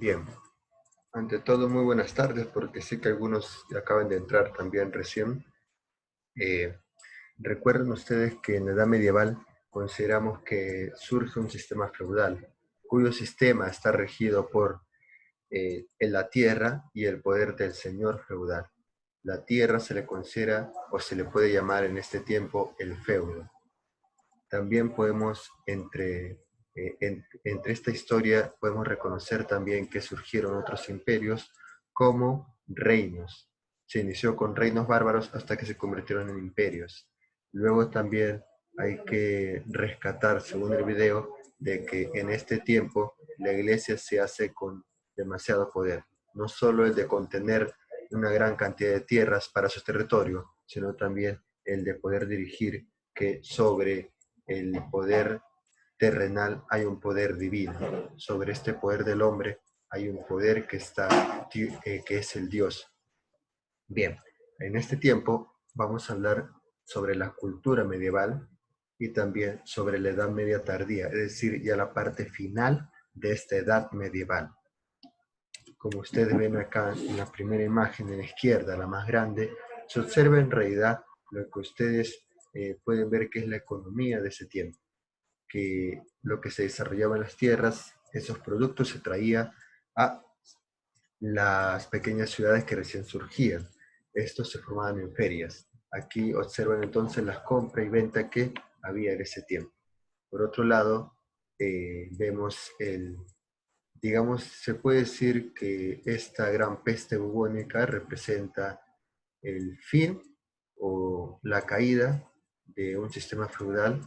Bien, ante todo muy buenas tardes porque sé que algunos acaban de entrar también recién. Eh, Recuerden ustedes que en la Edad Medieval consideramos que surge un sistema feudal, cuyo sistema está regido por en la tierra y el poder del señor feudal. La tierra se le considera o se le puede llamar en este tiempo el feudo. También podemos, entre esta historia, podemos reconocer también que surgieron otros imperios como reinos. Se inició con reinos bárbaros hasta que se convirtieron en imperios. Luego también hay que rescatar, según el video, de que en este tiempo la iglesia se hace con demasiado poder. No solo el de contener una gran cantidad de tierras para su territorio, sino también el de poder dirigir que sobre el poder terrenal hay un poder divino. Sobre este poder del hombre hay un poder que es el Dios. Bien, en este tiempo vamos a hablar sobre la cultura medieval y también sobre la Edad Media tardía, es decir, ya la parte final de esta Edad medieval. Como ustedes ven acá en la primera imagen en la izquierda, la más grande, se observa en realidad lo que ustedes pueden ver que es la economía de ese tiempo, que lo que se desarrollaba en las tierras, esos productos se traía a las pequeñas ciudades que recién surgían. Estos se formaban en ferias. Aquí observan entonces las compras y ventas que había en ese tiempo. Por otro lado, vemos digamos, se puede decir que esta gran peste bubónica representa el fin o la caída de un sistema feudal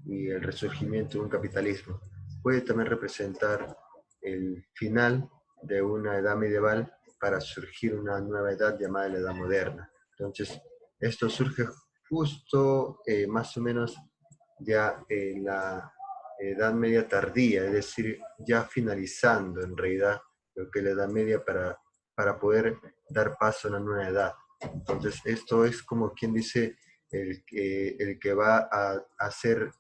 y el resurgimiento de un capitalismo. Puede también representar el final de una edad medieval para surgir una nueva edad llamada la edad moderna. Entonces, esto surge justo más o menos ya en la edad media tardía, es decir, ya finalizando en realidad lo que es la edad media para poder dar paso a una nueva edad. Entonces, esto es como quien dice el que va a hacer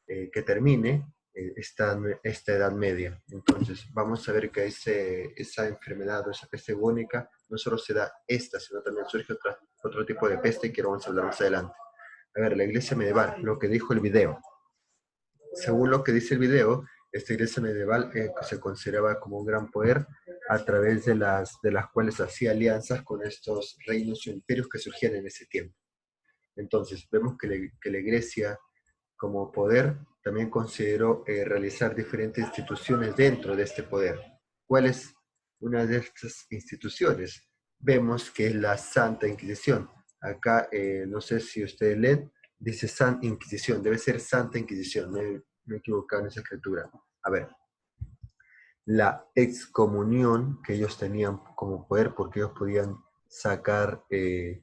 que termine esta edad media. Entonces, vamos a ver que esa enfermedad o esa peste bubónica no solo se da esta, sino también surge otro tipo de peste que vamos a hablar más adelante. A ver, la iglesia medieval, lo que dijo el video. Según lo que dice el video, esta iglesia medieval se consideraba como un gran poder a través de las cuales hacía alianzas con estos reinos o imperios que surgían en ese tiempo. Entonces, vemos que la iglesia como poder también consideró realizar diferentes instituciones dentro de este poder. ¿Cuál es una de estas instituciones? Vemos que es la Santa Inquisición. Acá, no sé si ustedes leen, dice Santa Inquisición, debe ser Santa Inquisición, me he equivocado en esa escritura. A ver, la excomunión que ellos tenían como poder, porque ellos podían sacar de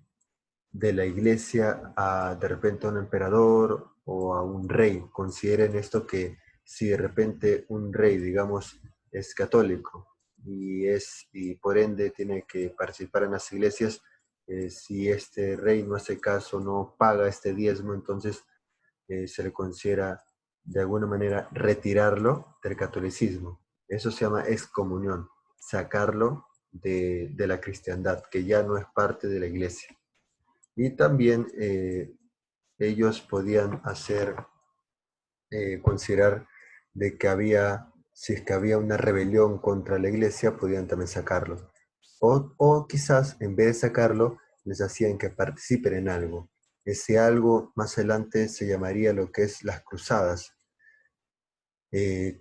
la iglesia a de repente a un emperador o a un rey. Consideren esto que si de repente un rey, digamos, es católico y por ende tiene que participar en las iglesias, si este rey no hace caso, no paga este diezmo, entonces se le considera de alguna manera retirarlo del catolicismo. Eso se llama excomunión, sacarlo de la cristiandad, que ya no es parte de la iglesia. Y también ellos podían considerar de que si es que había una rebelión contra la iglesia, podían también sacarlo. O quizás en vez de sacarlo, les hacían que participen en algo. Ese algo más adelante se llamaría lo que es las cruzadas, que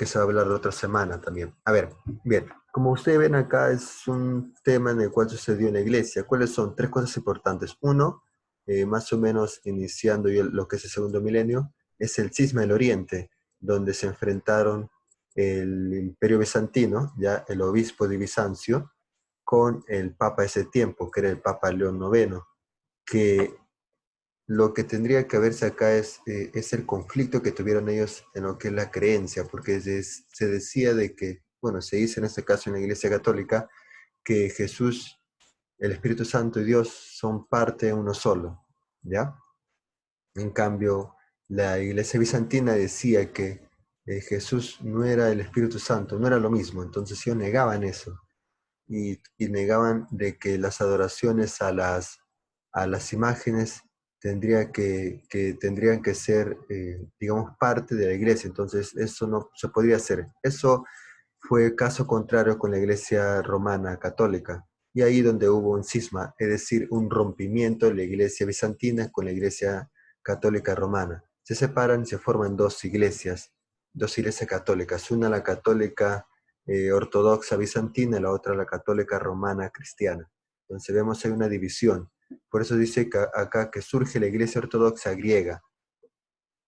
se va a hablar de otra semana también. A ver, bien, como ustedes ven acá es un tema en el cual sucedió en la iglesia. ¿Cuáles son? Tres cosas importantes. Uno, más o menos iniciando lo que es el segundo milenio, es el cisma del Oriente, donde se enfrentaron el imperio bizantino, ya el obispo de Bizancio, con el papa de ese tiempo, que era el papa León IX, que lo que tendría que verse acá es el conflicto que tuvieron ellos en lo que es la creencia, porque se decía de que, bueno, se dice en este caso en la Iglesia Católica, que Jesús, el Espíritu Santo y Dios son parte de uno solo, ¿ya? En cambio, la Iglesia Bizantina decía que Jesús no era el Espíritu Santo, no era lo mismo. Entonces ellos negaban eso y negaban de que las adoraciones a las imágenes tendrían que ser, digamos, parte de la iglesia. Entonces eso no se podría hacer. Eso fue caso contrario con la iglesia romana católica. Y ahí donde hubo un cisma, es decir, un rompimiento de la iglesia bizantina con la iglesia católica romana. Se separan y se forman dos iglesias católicas, una la católica ortodoxa bizantina y la otra la católica romana cristiana. Entonces vemos hay una división. Por eso dice que acá que surge la iglesia ortodoxa griega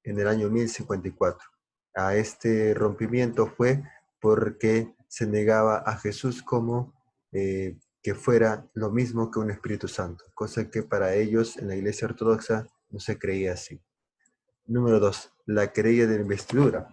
en el año 1054. A este rompimiento fue porque se negaba a Jesús como que fuera lo mismo que un Espíritu Santo, cosa que para ellos en la iglesia ortodoxa no se creía así. Número 2, la querella de investidura,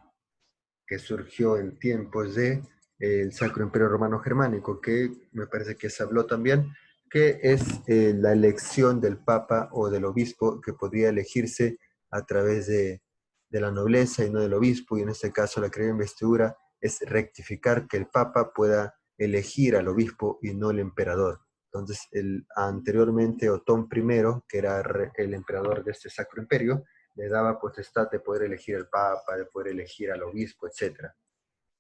que surgió en tiempos de el Sacro Imperio Romano Germánico, que me parece que se habló también, que es la elección del Papa o del Obispo que podría elegirse a través de la nobleza y no del Obispo, y en este caso la querella de investidura es rectificar que el Papa pueda elegir al Obispo y no el emperador. Entonces, anteriormente Otón I, que era el emperador de este Sacro Imperio, le daba potestad de poder elegir al Papa, de poder elegir al obispo, etc.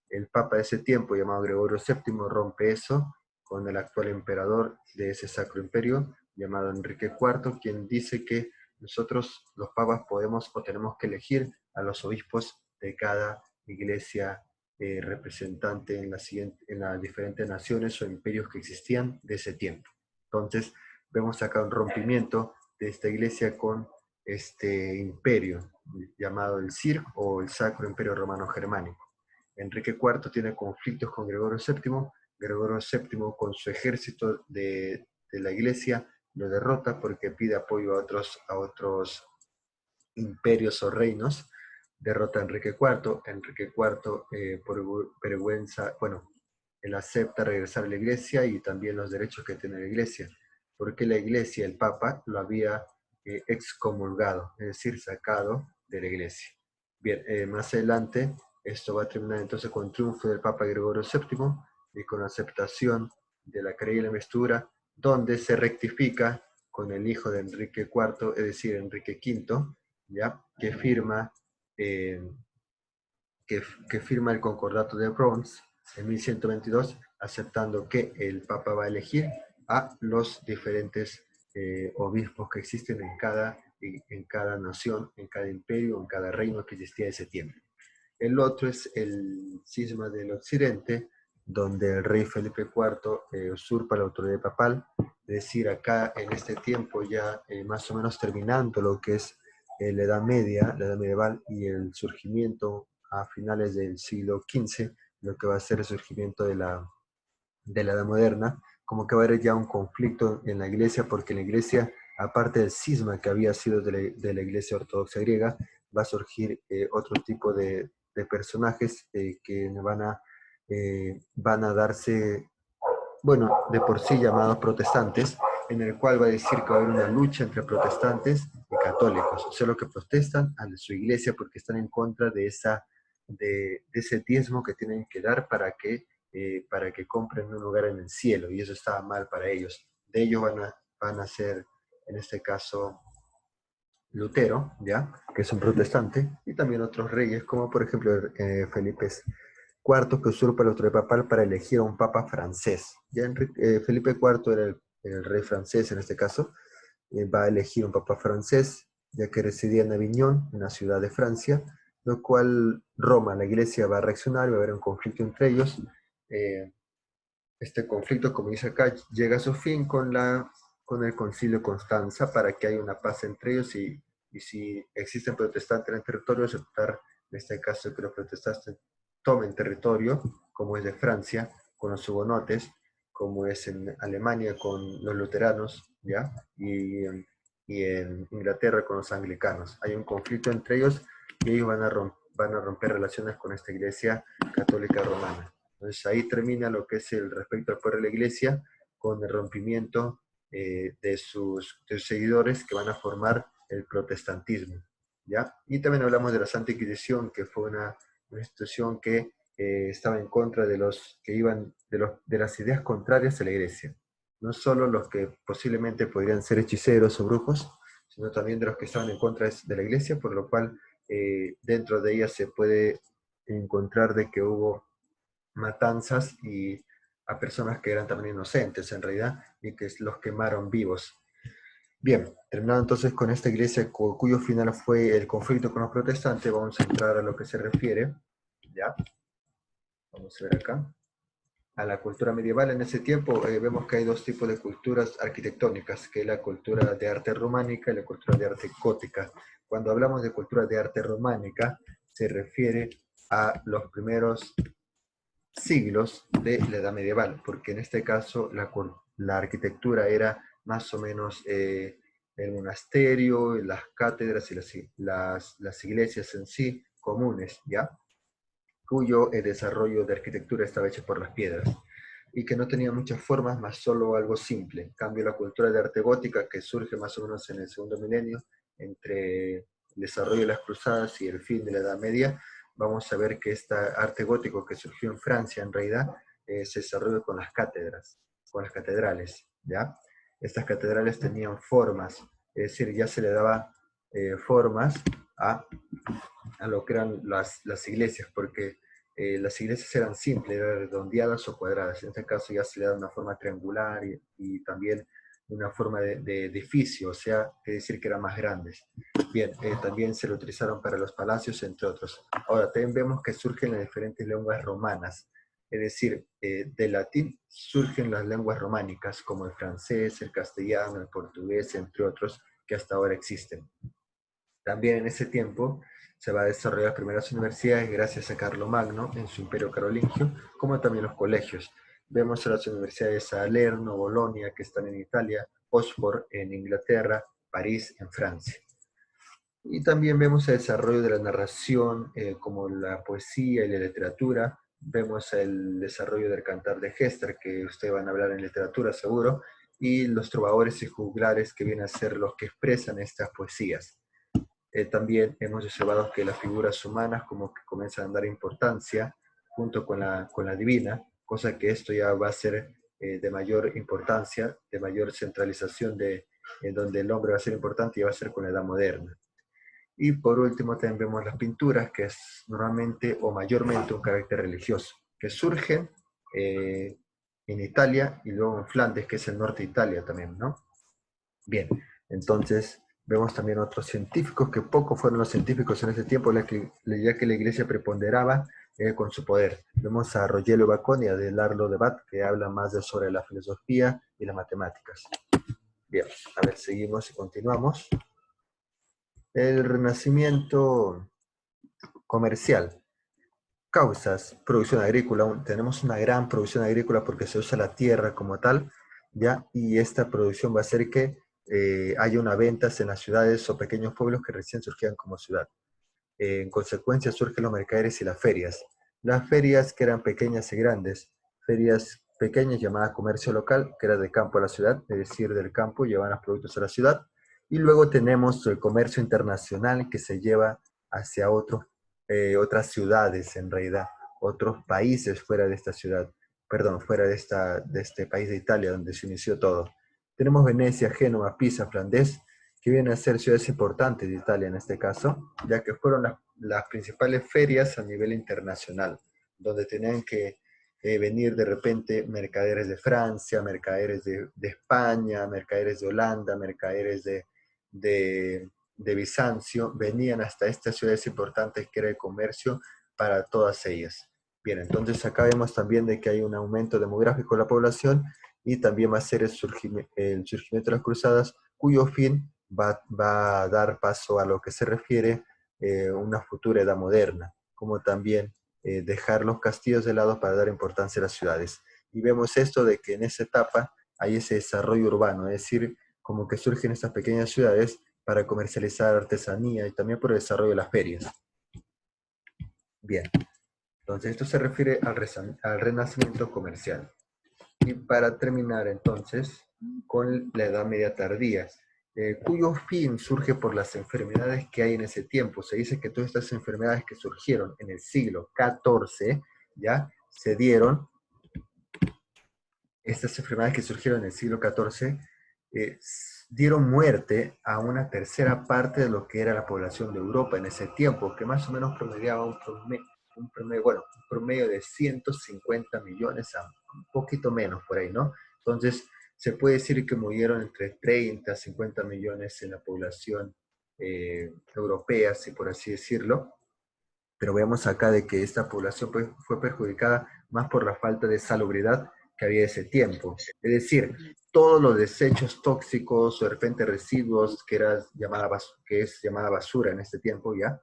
El Papa de ese tiempo, llamado Gregorio VII, rompe eso con el actual emperador de ese Sacro Imperio, llamado Enrique IV, quien dice que nosotros, los papas, podemos o tenemos que elegir a los obispos de cada iglesia representante en las diferentes naciones o imperios que existían de ese tiempo. Entonces, vemos acá un rompimiento de esta iglesia con este imperio llamado el CIR o el Sacro Imperio Romano Germánico. Enrique IV tiene conflictos con Gregorio VII. Gregorio VII con su ejército de la iglesia lo derrota porque pide apoyo a otros imperios o reinos. Derrota a Enrique IV. Enrique IV por vergüenza, bueno, él acepta regresar a la iglesia y también los derechos que tiene la iglesia, porque la iglesia, el Papa, lo había excomulgado, es decir, sacado de la iglesia. Bien, más adelante esto va a terminar entonces con el triunfo del Papa Gregorio VII y con la aceptación de la querella y la investidura, donde se rectifica con el hijo de Enrique IV, es decir, Enrique V, ¿ya? Eh, que firma el Concordato de Worms en 1122, aceptando que el Papa va a elegir a los diferentes obispos que existen en cada nación, en cada imperio, en cada reino que existía en ese tiempo. El otro es el cisma del occidente, donde el rey Felipe IV usurpa la autoridad papal, es decir, acá en este tiempo ya más o menos terminando lo que es la Edad Media, la Edad medieval y el surgimiento a finales del siglo XV, lo que va a ser el surgimiento de la Edad Moderna, como que va a haber ya un conflicto en la iglesia, porque en la iglesia, aparte del cisma que había sido de la iglesia ortodoxa griega, va a surgir otro tipo de personajes que van a darse, bueno, de por sí llamados protestantes, en el cual va a decir que va a haber una lucha entre protestantes y católicos, o sea, los que protestan a su iglesia porque están en contra de ese diezmo que tienen que dar para que compren un lugar en el cielo, y eso estaba mal para ellos. De ellos van a ser, en este caso, Lutero, ¿ya? Que es un protestante, y también otros reyes, como por ejemplo Felipe IV, que usurpa la autoridad papal para elegir a un papa francés. Ya Felipe IV era el rey francés en este caso, va a elegir un papa francés, ya que residía en Aviñón, en la ciudad de Francia, lo cual Roma, la iglesia, va a reaccionar y va a haber un conflicto entre ellos. Eh, este conflicto, como dice acá, llega a su fin con el concilio de Constanza para que haya una paz entre ellos y si existen protestantes en el territorio, aceptar, en este caso, que los protestantes tomen territorio, como es de Francia, con los hugonotes, como es en Alemania con los luteranos, ¿ya? Y en Inglaterra con los anglicanos. Hay un conflicto entre ellos y ellos van a romper relaciones con esta iglesia católica romana. Entonces ahí termina lo que es el respecto al poder de la iglesia con el rompimiento de sus seguidores que van a formar el protestantismo, ¿ya? Y también hablamos de la Santa Inquisición, que fue una institución que estaba en contra de los que iban, de las ideas contrarias a la iglesia. No solo los que posiblemente podrían ser hechiceros o brujos, sino también de los que estaban en contra de la iglesia, por lo cual dentro de ella se puede encontrar de que hubo matanzas y a personas que eran también inocentes en realidad y que los quemaron vivos. Bien, terminado entonces con esta iglesia cuyo final fue el conflicto con los protestantes, vamos a entrar a lo que se refiere, ¿ya? Vamos a ver acá. A la cultura medieval en ese tiempo vemos que hay dos tipos de culturas arquitectónicas, que es la cultura de arte románica y la cultura de arte gótica. Cuando hablamos de cultura de arte románica, se refiere a los primeros siglos de la Edad Medieval, porque en este caso la arquitectura era más o menos el monasterio, las cátedras y las iglesias en sí comunes, ¿ya? Cuyo desarrollo de arquitectura estaba hecho por las piedras y que no tenía muchas formas, más solo algo simple. En cambio, la cultura de arte gótica, que surge más o menos en el segundo milenio, entre el desarrollo de las cruzadas y el fin de la Edad Media, vamos a ver que este arte gótico que surgió en Francia, en realidad, se desarrolló con las cátedras, con las catedrales, ¿ya? Estas catedrales tenían formas, es decir, ya se le daba formas a lo que eran las iglesias, porque las iglesias eran simples, eran redondeadas o cuadradas. En este caso ya se le da una forma triangular y también una forma de edificio, o sea, es decir, que eran más grandes. Bien, también se lo utilizaron para los palacios, entre otros. Ahora, también vemos que surgen las diferentes lenguas romanas, es decir, del latín surgen las lenguas románicas, como el francés, el castellano, el portugués, entre otros, que hasta ahora existen. También en ese tiempo se va a desarrollar las primeras universidades gracias a Carlomagno en su imperio carolingio, como también los colegios. Vemos a las universidades de Salerno, Bolonia, que están en Italia, Oxford en Inglaterra, París en Francia. Y también vemos el desarrollo de la narración, como la poesía y la literatura. Vemos el desarrollo del cantar de Gester, que ustedes van a hablar en literatura seguro, y los trovadores y juglares, que vienen a ser los que expresan estas poesías. También hemos observado que las figuras humanas como que comienzan a dar importancia junto con la divina, cosa que esto ya va a ser de mayor importancia, de mayor centralización, donde el hombre va a ser importante y va a ser con la edad moderna. Y por último también vemos las pinturas, que es normalmente o mayormente un carácter religioso, que surgen eh, en Italia y luego en Flandes, que es el norte de Italia también, ¿no? Bien, entonces vemos también otros científicos, que pocos fueron los científicos en ese tiempo, ya que la iglesia preponderaba con su poder. Vemos a Rogelio Bacon y a Adelardo de Bat, que hablan más sobre la filosofía y las matemáticas. Bien, a ver, seguimos y continuamos. El renacimiento comercial. Causas, producción agrícola. Tenemos una gran producción agrícola porque se usa la tierra como tal, ¿ya? Y esta producción va a hacer que haya una ventas en las ciudades o pequeños pueblos que recién surgían como ciudad. En consecuencia surgen los mercaderes y las ferias. Las ferias que eran pequeñas y grandes, ferias pequeñas llamadas comercio local, que era de campo a la ciudad, es decir, del campo llevan los productos a la ciudad. Y luego tenemos el comercio internacional que se lleva hacia otras ciudades, en realidad, otros países fuera de esta ciudad, perdón, fuera de este país de Italia, donde se inició todo. Tenemos Venecia, Génova, Pisa, Flandes, que vienen a ser ciudades importantes de Italia en este caso, ya que fueron las principales ferias a nivel internacional, donde tenían que venir de repente mercaderes de Francia, mercaderes de España, mercaderes de Holanda, mercaderes de Bizancio, venían hasta estas ciudades importantes que era el comercio para todas ellas. Bien, entonces acá vemos también de que hay un aumento demográfico de la población y también va a ser el surgimiento de las cruzadas, cuyo fin va a dar paso a lo que se refiere una futura edad moderna, como también dejar los castillos de lado para dar importancia a las ciudades. Y vemos esto de que en esa etapa hay ese desarrollo urbano, es decir, como que surgen estas pequeñas ciudades para comercializar artesanía y también por el desarrollo de las ferias. Bien, entonces esto se refiere al renacimiento comercial. Y para terminar entonces con la Edad Media tardía, cuyo fin surge por las enfermedades que hay en ese tiempo. Se dice que todas estas enfermedades que surgieron en el siglo XIV, ¿ya? Se dieron, estas enfermedades que surgieron en el siglo XIV, dieron muerte a una tercera parte de lo que era la población de Europa en ese tiempo, que más o menos promediaba un promedio de 150 millones a un poquito menos por ahí, ¿no? Entonces, se puede decir que murieron entre 30 a 50 millones en la población europea, si por así decirlo, pero vemos acá de que esta población fue perjudicada más por la falta de salubridad que había ese tiempo. Es decir, todos los desechos tóxicos o de repente residuos que es llamada basura en este tiempo ya,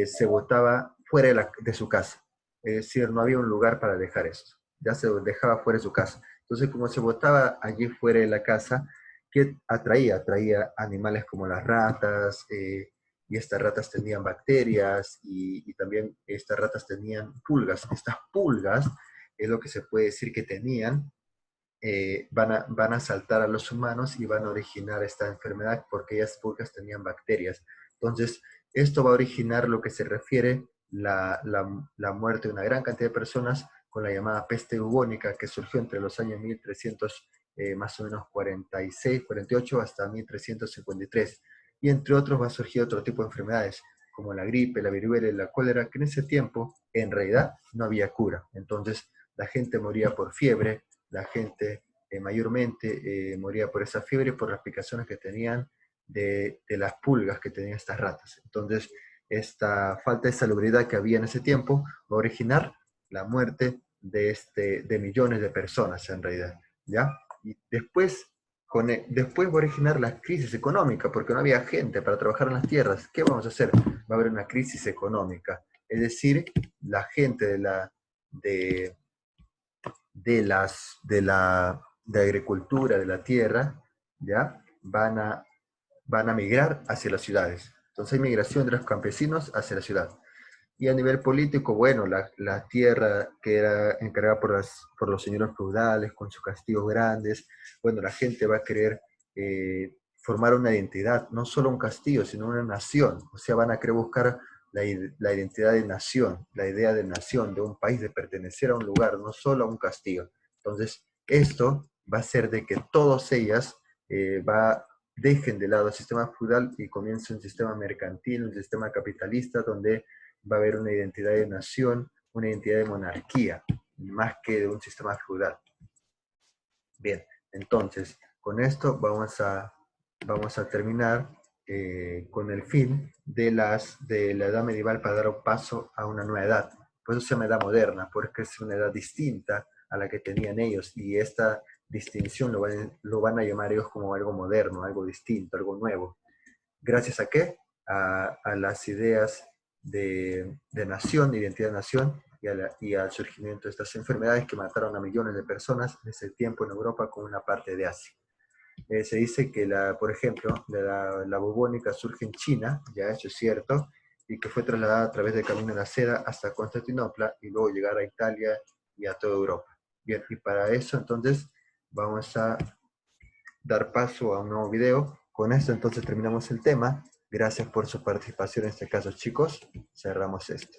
se botaba fuera de su casa. Es decir, no había un lugar para dejar eso. Ya se dejaba fuera de su casa. Entonces, como se botaba allí fuera de la casa, ¿qué atraía? Atraía animales como las ratas, y estas ratas tenían bacterias y también estas ratas tenían pulgas. Estas pulgas es lo que se puede decir que tenían, van a saltar a los humanos y van a originar esta enfermedad porque ellas pulgas tenían bacterias. Entonces, esto va a originar lo que se refiere la muerte de una gran cantidad de personas con la llamada peste bubónica que surgió entre los años 1300, más o menos 46, 48 hasta 1353. Y entre otros va a surgir otro tipo de enfermedades como la gripe, la viruela y la cólera, que en ese tiempo en realidad no había cura. Entonces la gente moría por fiebre, la gente mayormente moría por esa fiebre y por las picaciones que tenían de las pulgas que tenían estas ratas. Entonces, esta falta de salubridad que había en ese tiempo va a originar la muerte de millones de personas en realidad, ¿ya? Y después, después va a originar la crisis económica, porque no había gente para trabajar en las tierras. ¿Qué vamos a hacer? Va a haber una crisis económica. Es decir, la gente de, de agricultura, de la tierra, ¿ya? Van a migrar hacia las ciudades. Entonces hay migración de los campesinos hacia la ciudad. Y a nivel político, bueno, la tierra que era encargada por los señores feudales, con sus castillos grandes, bueno, la gente va a querer formar una identidad, no solo un castillo, sino una nación. O sea, van a querer buscar la identidad de nación, la idea de nación, de un país, de pertenecer a un lugar, no solo a un castillo. Entonces, esto va a hacer de que todas ellas dejen de lado el sistema feudal y comience un sistema mercantil, un sistema capitalista, donde va a haber una identidad de nación, una identidad de monarquía, más que de un sistema feudal. Bien, entonces, con esto vamos a terminar con el fin de la edad medieval para dar un paso a una nueva edad. Por eso se llama edad moderna, porque es una edad distinta a la que tenían ellos, y esta distinción lo van a llamar ellos como algo moderno, algo distinto, algo nuevo. ¿Gracias a qué? A las ideas de nación, de identidad de nación, y al surgimiento de estas enfermedades que mataron a millones de personas en ese tiempo en Europa con una parte de Asia. Se dice que, por ejemplo, la bubónica surge en China, ya eso es cierto, y que fue trasladada a través del Camino de la Seda hasta Constantinopla y luego llegar a Italia y a toda Europa. Bien, y para eso entonces vamos a dar paso a un nuevo video. Con esto entonces terminamos el tema. Gracias por su participación en este caso, chicos. Cerramos esto.